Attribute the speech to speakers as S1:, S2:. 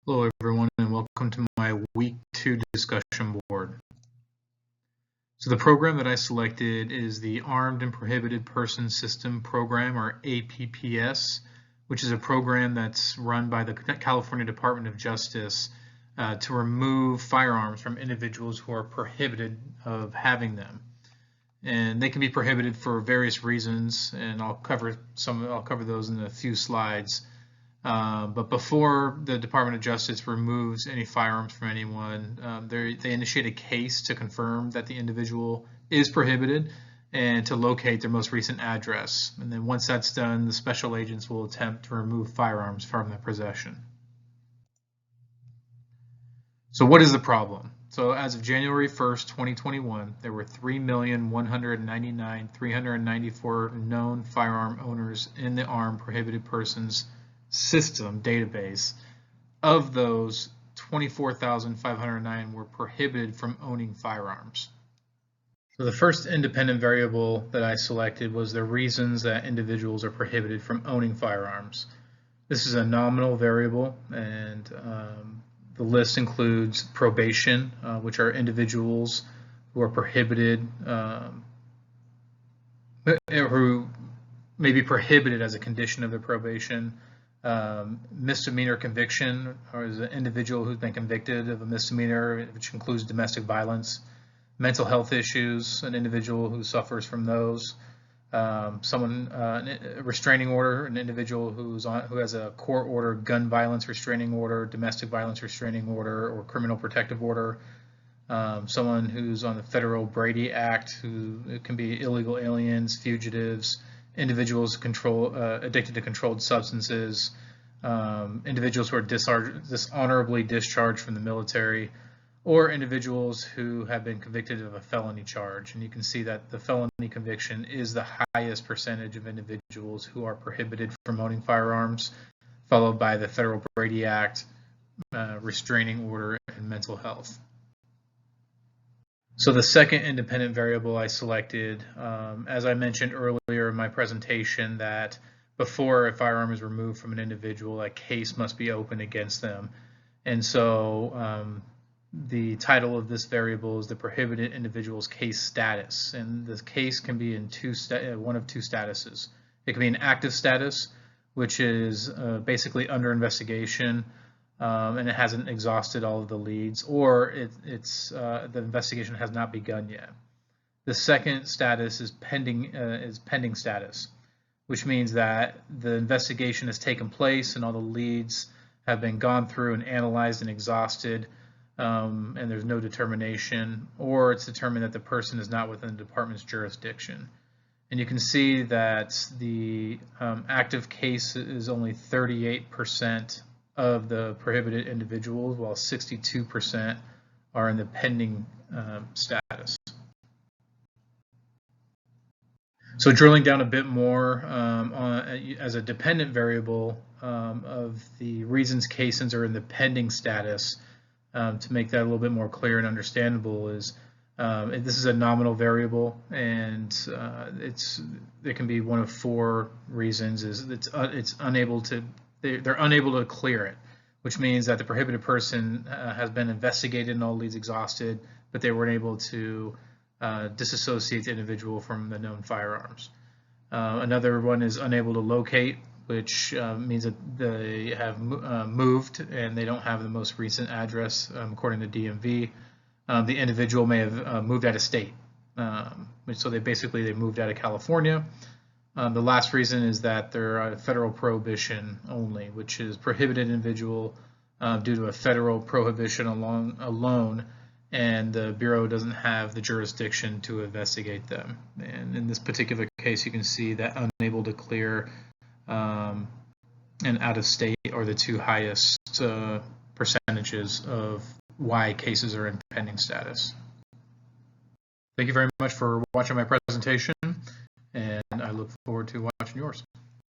S1: Hello everyone and welcome to my week 2 discussion board. So the program that I selected is the Armed and Prohibited Persons System Program, or APPS, which is a program that's run by the California Department of Justice to remove firearms from individuals who are prohibited of having them. And they can be prohibited for various reasons, and I'll cover those in a few slides. But before the Department of Justice removes any firearms from anyone, they initiate a case to confirm that the individual is prohibited and to locate their most recent address. And then once that's done, the special agents will attempt to remove firearms from their possession. So what is the problem? So as of January 1st, 2021, there were 3,199,394 known firearm owners in the Armed Prohibited Persons System database. Of those, 24,509 were prohibited from owning firearms. So the first independent variable that I selected was the reasons that individuals are prohibited from owning firearms. This is a nominal variable, and the list includes probation, which are individuals who are prohibited, who may be prohibited as a condition of their probation. Misdemeanor conviction, or is an individual who's been convicted of a misdemeanor, which includes domestic violence. Mental health issues, an individual who suffers from those. A restraining order, an individual who has a court order, gun violence restraining order, domestic violence restraining order, or criminal protective order. Someone who's on the Federal Brady Act, it can be illegal aliens, fugitives, individuals addicted to controlled substances, individuals who are dishonorably discharged from the military, or individuals who have been convicted of a felony charge. And you can see that the felony conviction is the highest percentage of individuals who are prohibited from owning firearms, followed by the Federal Brady Act, restraining order, and mental health. So the second independent variable I selected, as I mentioned earlier in my presentation, that before a firearm is removed from an individual, a case must be opened against them. And so the title of this variable is the prohibited individual's case status. And this case can be in one of two statuses. It can be an active status, which is basically under investigation, and it hasn't exhausted all of the leads, or the investigation has not begun yet. The second status is pending status, which means that the investigation has taken place and all the leads have been gone through and analyzed and exhausted, and there's no determination, or it's determined that the person is not within the department's jurisdiction. And you can see that the active case is only 38% of the prohibited individuals, while 62% are in the pending status. So drilling down a bit more as a dependent variable of the reasons cases are in the pending status, to make that a little bit more clear and understandable, is this is a nominal variable, and it can be one of four reasons. They're unable to clear it, which means that the prohibited person has been investigated and all leads exhausted, but they weren't able to disassociate the individual from the known firearms. Another one is unable to locate, which means that they have moved and they don't have the most recent address according to DMV. The individual may have moved out of state, so they moved out of California. The last reason is that they're a federal prohibition only, which is prohibited individual due to a federal prohibition alone, and the Bureau doesn't have the jurisdiction to investigate them. And in this particular case, you can see that unable to clear and out of state are the two highest percentages of why cases are in pending status. Thank you very much for watching my presentation, and I look forward to watching yours.